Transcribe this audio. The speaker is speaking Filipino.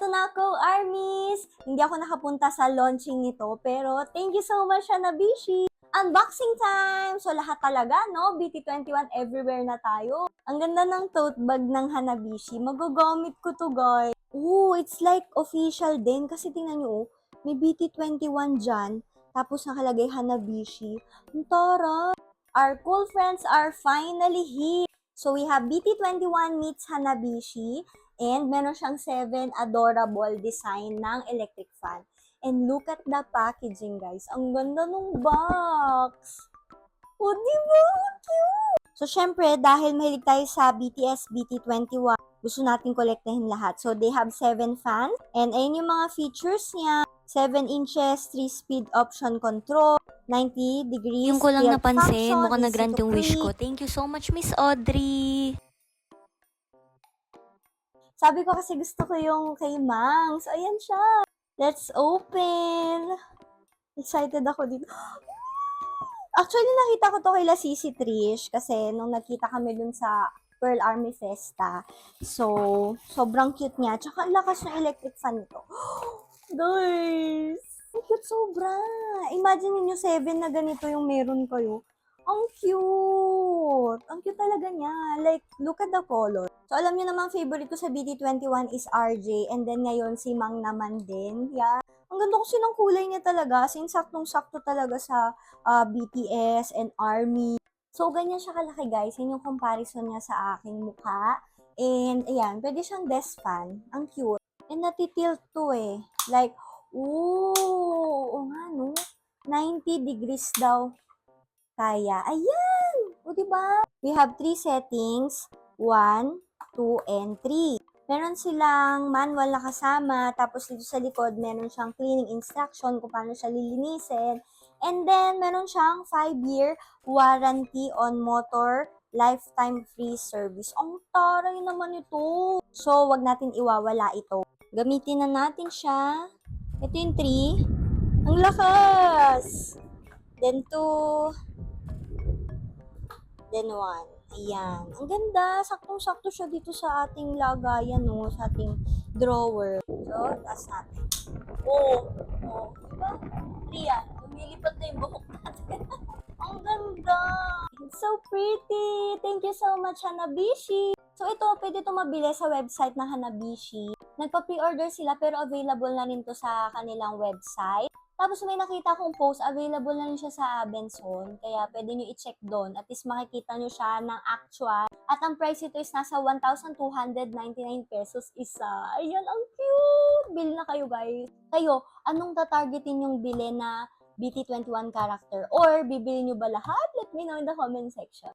Eto na ako, Armies! Hindi ako nakapunta sa launching nito, pero thank you so much, Hanabishi! Unboxing time! So lahat talaga, no? BT21 everywhere na tayo. Ang ganda ng tote bag ng Hanabishi. Magagamit ko to, guys. Ooh, it's like official din. Kasi tingnan nyo, may BT21 dyan. Tapos nakalagay Hanabishi. Ang taray! Our cool friends are finally here. So we have BT21 meets Hanabishi. And meron siyang 7 adorable design ng electric fan. And look at the packaging, guys. Ang ganda ng box. O, diba? Cute! So, syempre, dahil mahilig tayo sa BTS, BT21, gusto natin kolektahin lahat. So, they have 7 fans. And ayun yung mga features niya. 7 inches, 3-speed option control, 90 degrees Yung ko lang tilt napansin, function, mukhang easy nag-grant to yung wish ko. click. Thank you so much, Miss Audrey! Sabi ko kasi gusto ko yung kay Mang. So, ayan siya. Let's open. Excited ako dito. Actually, nakita ko to kay La Sisi Trish kasi nung nakita kami dun sa Pearl Army Festa. So, sobrang cute niya. Tsaka ang lakas ng electric fan nito. Guys! Ang cute sobra. Imagine niyo 7 na ganito yung meron kayo. Ang cute! Ang cute talaga niya. Like, look at the color. So, alam niyo naman, favorite ko sa BT21 is RJ. And then, ngayon, si Mang naman din. Yeah. Ang ganda kasi ng kulay niya talaga. As in, saktong-sakto talaga sa BTS and ARMY. So, ganyan siya kalaki, guys. Yan yung comparison niya sa aking mukha. And, ayan, pwede siyang desk fan. Ang cute. And natitilt to eh. Like, oo nga, no? 90 degrees daw. Kaya, ayan! O, diba? We have 3 settings. 1, 2, and 3. Meron silang manual na kasama. Tapos dito sa likod, meron siyang cleaning instruction kung paano siya lilinisin. And then, meron siyang 5-year warranty on motor lifetime free service. Ang taray naman ito. So, wag natin iwawala ito. Gamitin na natin siya. Ito yung 3. Ang lakas! Then 2. Then 1. Ayan. Ang ganda. Saktong-sakto siya dito sa ating lagayan, no? Sa ating drawer. So, taas natin. Oh. Diba? Riyan. Lumilipad na yung buhok natin. Ang ganda. It's so pretty. Thank you so much, Hanabishi. So, ito, pwede ito mabili sa website ng Hanabishi. Nagpa-pre-order sila pero available na rin to sa kanilang website. Tapos may nakita kong post, available na rin siya sa Abenson. Kaya pwede nyo i-check doon. At least makikita nyo siya ng actual. At ang price ito is nasa 1,299 pesos isa. Ayan, ang cute! Bili na kayo, guys. Kayo, anong tatargetin yung bili na BT21 character? Or bibili nyo ba lahat? Let me know in the comment section.